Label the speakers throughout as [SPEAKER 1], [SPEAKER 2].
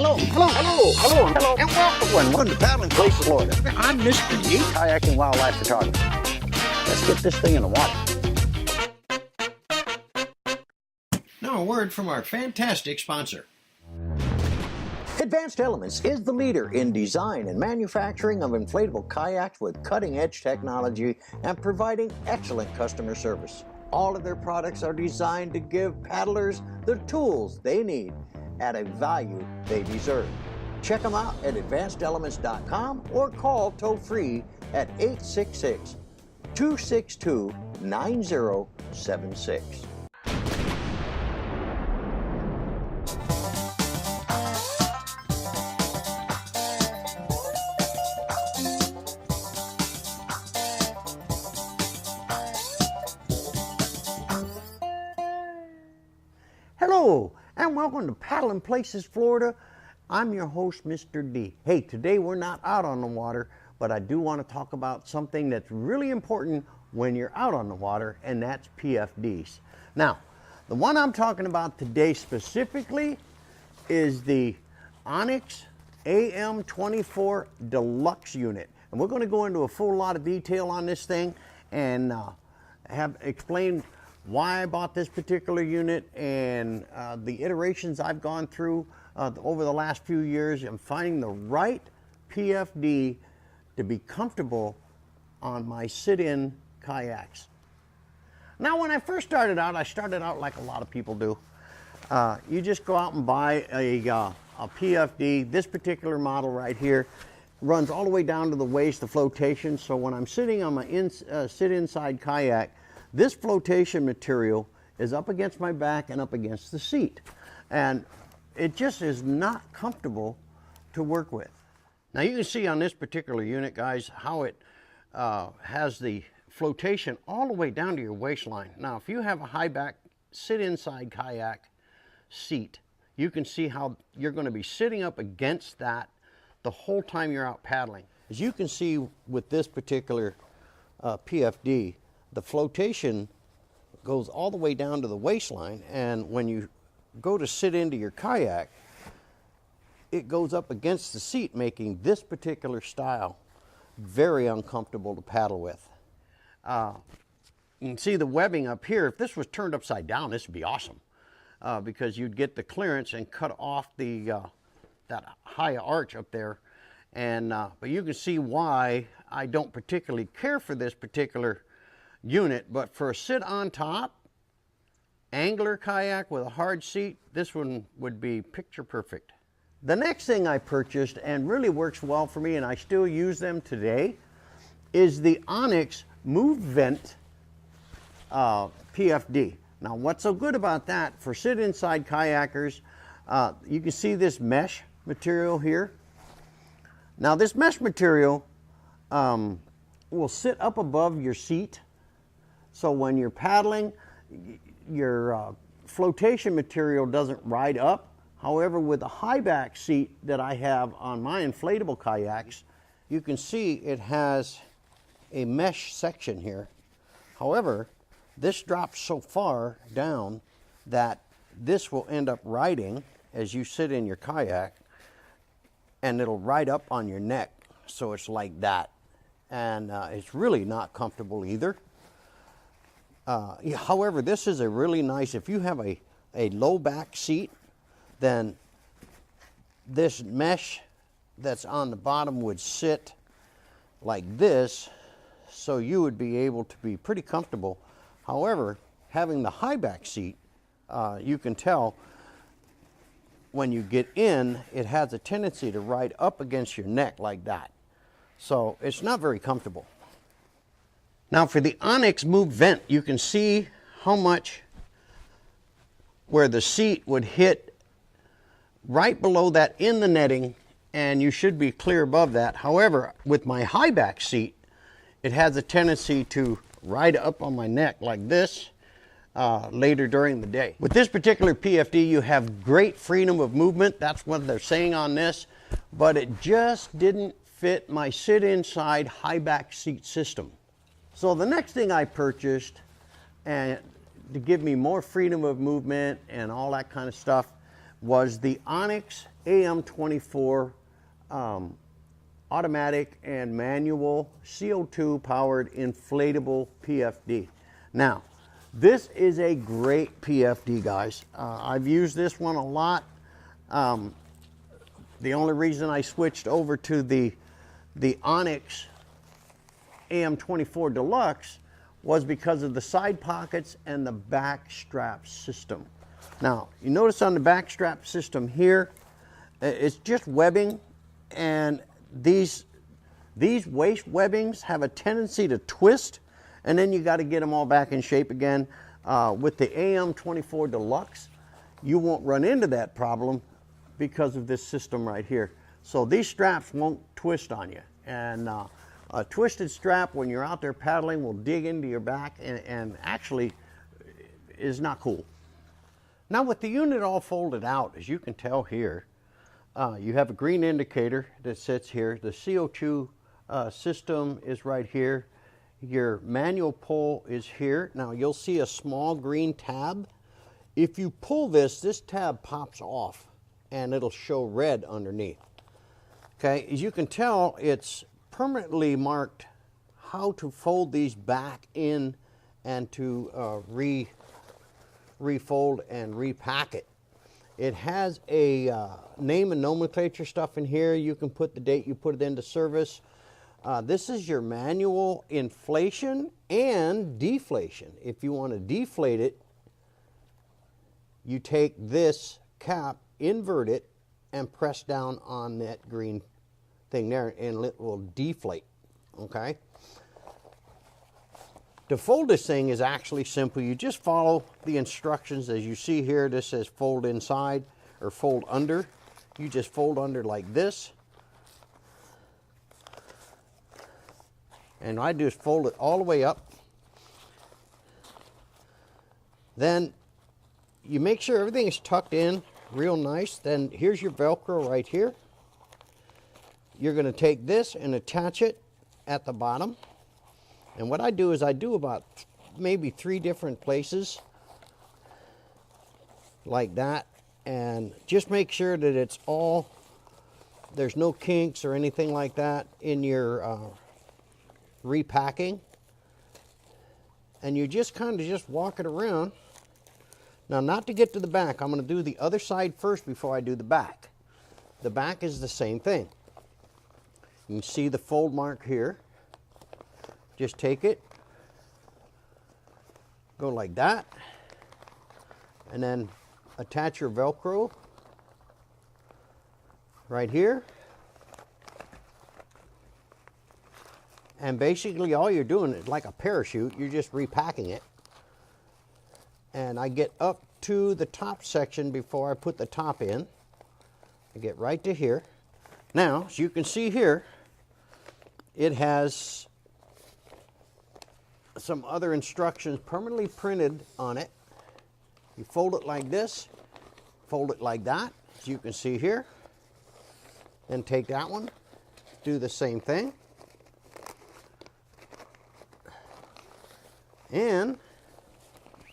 [SPEAKER 1] hello, and welcome to Paddling Place, Florida. I'm Mr. D, kayaking wildlife photographer. Let's get this thing in the water.
[SPEAKER 2] Now a word from our fantastic sponsor.
[SPEAKER 1] Advanced Elements is the leader in design and manufacturing of inflatable kayaks with cutting-edge technology and providing excellent customer service. All of their products are designed to give paddlers the tools they need at a value they deserve. Check them out at advancedelements.com or call toll-free at 866-262-9076. Hello, and welcome to Paddling Places, Florida. I'm your host, Mr. D. Hey, today we're not out on the water, but I do want to talk about something that's really important when you're out on the water, and that's PFDs. Now, the one I'm talking about today specifically is the Onyx AM24 Deluxe unit. And we're going to go into a full lot of detail on this thing and have explained why I bought this particular unit and the iterations I've gone through over the last few years and finding the right PFD to be comfortable on my sit-in kayaks. Now, when I first started out, I started out like a lot of people do. You just go out and buy a PFD. This particular model right here runs all the way down to the waist, the flotation. So when I'm sitting on my sit-inside kayak, this flotation material is up against my back and up against the seat. And it just is not comfortable to work with. Now you can see on this particular unit, guys, how it has the flotation all the way down to your waistline. Now, if you have a high back sit-inside kayak seat, you can see how you're going to be sitting up against that the whole time you're out paddling. As you can see with this particular PFD, the flotation goes all the way down to the waistline, and when you go to sit into your kayak, it goes up against the seat, making this particular style very uncomfortable to paddle with. You can see the webbing up here. If this was turned upside down, this would be awesome because you'd get the clearance and cut off the that high arch up there. And but you can see why I don't particularly care for this particular unit, but for a sit on top angler kayak with a hard seat, this one would be picture perfect. The next thing I purchased and really works well for me, and I still use them today, is the Onyx Move Vent PFD. Now what's so good about that for sit inside kayakers, you can see this mesh material here. Now this mesh material will sit up above your seat. So when you're paddling, your flotation material doesn't ride up. However, with the high back seat that I have on my inflatable kayaks, you can see it has a mesh section here. However, this drops so far down that this will end up riding as you sit in your kayak, and it'll ride up on your neck. So it's like that. And it's really not comfortable either. However, this is a really nice, if you have a low back seat, then this mesh that's on the bottom would sit like this, so you would be able to be pretty comfortable. However, having the high back seat, you can tell when you get in, it has a tendency to ride up against your neck like that. So it's not very comfortable. Now for the Onyx Move Vent, you can see how much where the seat would hit right below that in the netting, and you should be clear above that. However, with my high back seat, it has a tendency to ride up on my neck like this later during the day. With this particular PFD, you have great freedom of movement. That's what they're saying on this, but it just didn't fit my sit inside high back seat system. So the next thing I purchased, and to give me more freedom of movement and all that kind of stuff, was the Onyx AM24 automatic and manual CO2 powered inflatable PFD. Now, this is a great PFD, guys. I've used this one a lot. The only reason I switched over to the Onyx AM24 Deluxe was because of the side pockets and the back strap system. Now, you notice on the back strap system here, it's just webbing, and these waist webbings have a tendency to twist, and then you got to get them all back in shape again. With the AM24 Deluxe, you won't run into that problem because of this system right here. So these straps won't twist on you, and a twisted strap when you're out there paddling will dig into your back and actually is not cool. Now, with the unit all folded out, as you can tell here, you have a green indicator that sits here. The CO2 system is right here. Your manual pull is here. Now, you'll see a small green tab. If you pull this, this tab pops off and it'll show red underneath. Okay, as you can tell, it's permanently marked how to fold these back in and to refold and repack it. It has a name and nomenclature stuff in here. You can put the date you put it into service. This is your manual inflation and deflation. If you want to deflate it, you take this cap, invert it, and press down on that green thing there, and it will deflate. Okay? To fold this thing is actually simple. You just follow the instructions as you see here. This says fold inside or fold under. You just fold under like this. And I do is fold it all the way up. Then you make sure everything is tucked in real nice. Then here's your Velcro right here. You're going to take this and attach it at the bottom. And what I do is I do about maybe 3 different places like that, and just make sure that it's all, there's no kinks or anything like that in your repacking. And you just kind of just walk it around. Now, not to get to the back, I'm going to do the other side first before I do the back. The back is the same thing. You can see the fold mark here. Just take it, go like that, and then attach your Velcro right here. And basically all you're doing is like a parachute, you're just repacking it. And I get up to the top section before I put the top in. I get right to here. Now, as you can see here, it has some other instructions permanently printed on it. You fold it like this, fold it like that, as you can see here. Then take that one, do the same thing. And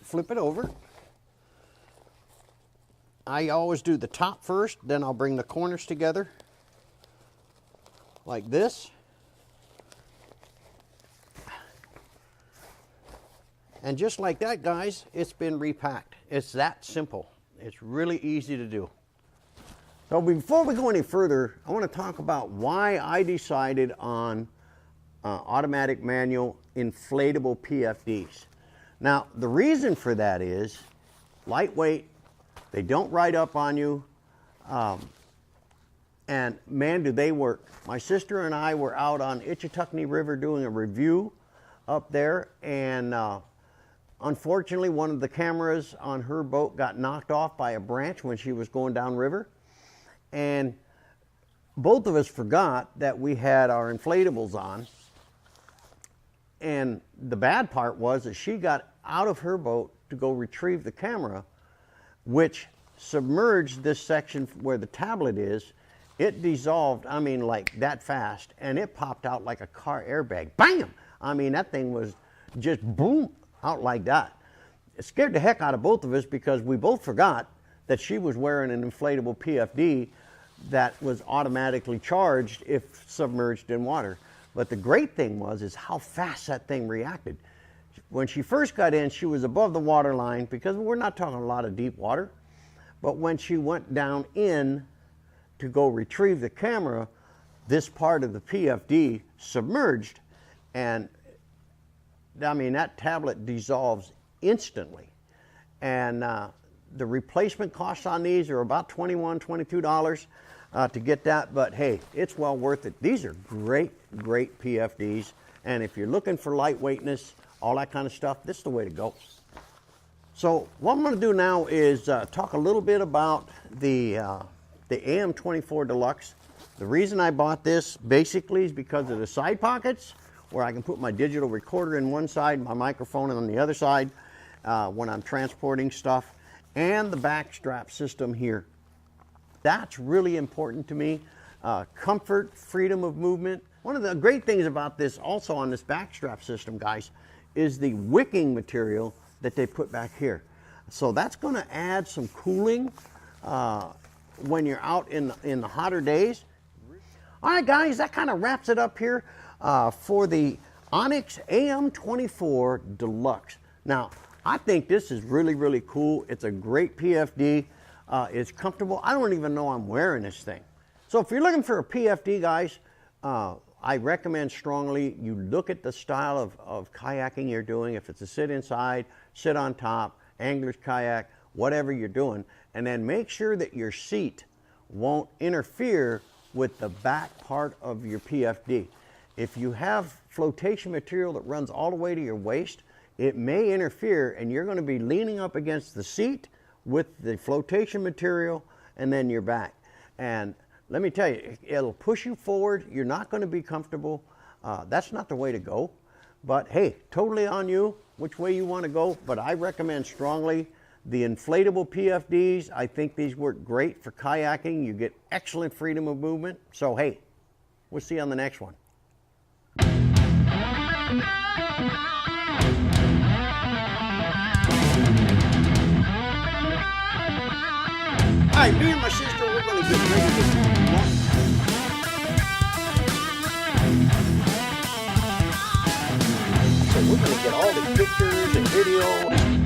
[SPEAKER 1] flip it over. I always do the top first, then I'll bring the corners together like this. And just like that, guys, it's been repacked. It's that simple. It's really easy to do. So before we go any further, I want to talk about why I decided on automatic manual inflatable PFDs. Now, the reason for that is lightweight, they don't ride up on you, and man, do they work. My sister and I were out on Itchitucknee River doing a review up there, and unfortunately, one of the cameras on her boat got knocked off by a branch when she was going downriver. And both of us forgot that we had our inflatables on. And the bad part was that she got out of her boat to go retrieve the camera, which submerged this section where the tablet is. It dissolved, I mean, like that fast, and it popped out like a car airbag. Bam! I mean, that thing was just boom, out like that. It scared the heck out of both of us because we both forgot that she was wearing an inflatable PFD that was automatically charged if submerged in water. But the great thing is how fast that thing reacted. When she first got in, she was above the water line because we're not talking a lot of deep water. But when she went down in to go retrieve the camera, this part of the PFD submerged, and I mean, that tablet dissolves instantly. And the replacement costs on these are about $21, $22 to get that, but hey, it's well worth it. These are great PFDs, and if you're looking for lightweightness, all that kind of stuff, this is the way to go. So what I'm going to do now is talk a little bit about the AM24 Deluxe. The reason I bought this basically is because of the side pockets, where I can put my digital recorder in one side, my microphone on the other side when I'm transporting stuff, and the back strap system here. That's really important to me. Comfort, freedom of movement. One of the great things about this also on this back strap system, guys, is the wicking material that they put back here. So that's going to add some cooling when you're out in the hotter days. All right, guys, that kind of wraps it up here for the Onyx AM24 Deluxe. Now, I think this is really cool. It's a great PFD. It's comfortable. I don't even know I'm wearing this thing. So if you're looking for a PFD, guys, I recommend strongly you look at the style of kayaking you're doing. If it's a sit inside, sit on top, angler's kayak, whatever you're doing, and then make sure that your seat won't interfere with the back part of your PFD. If you have flotation material that runs all the way to your waist, it may interfere, and you're going to be leaning up against the seat with the flotation material and then your back. And let me tell you, it'll push you forward. You're not going to be comfortable. That's not the way to go. But hey, totally on you which way you want to go. But I recommend strongly the inflatable PFDs. I think these work great for kayaking. You get excellent freedom of movement. So hey, we'll see you on the next one. All right, me and my sister, we're going to get ready to so we're going to get all the pictures and video.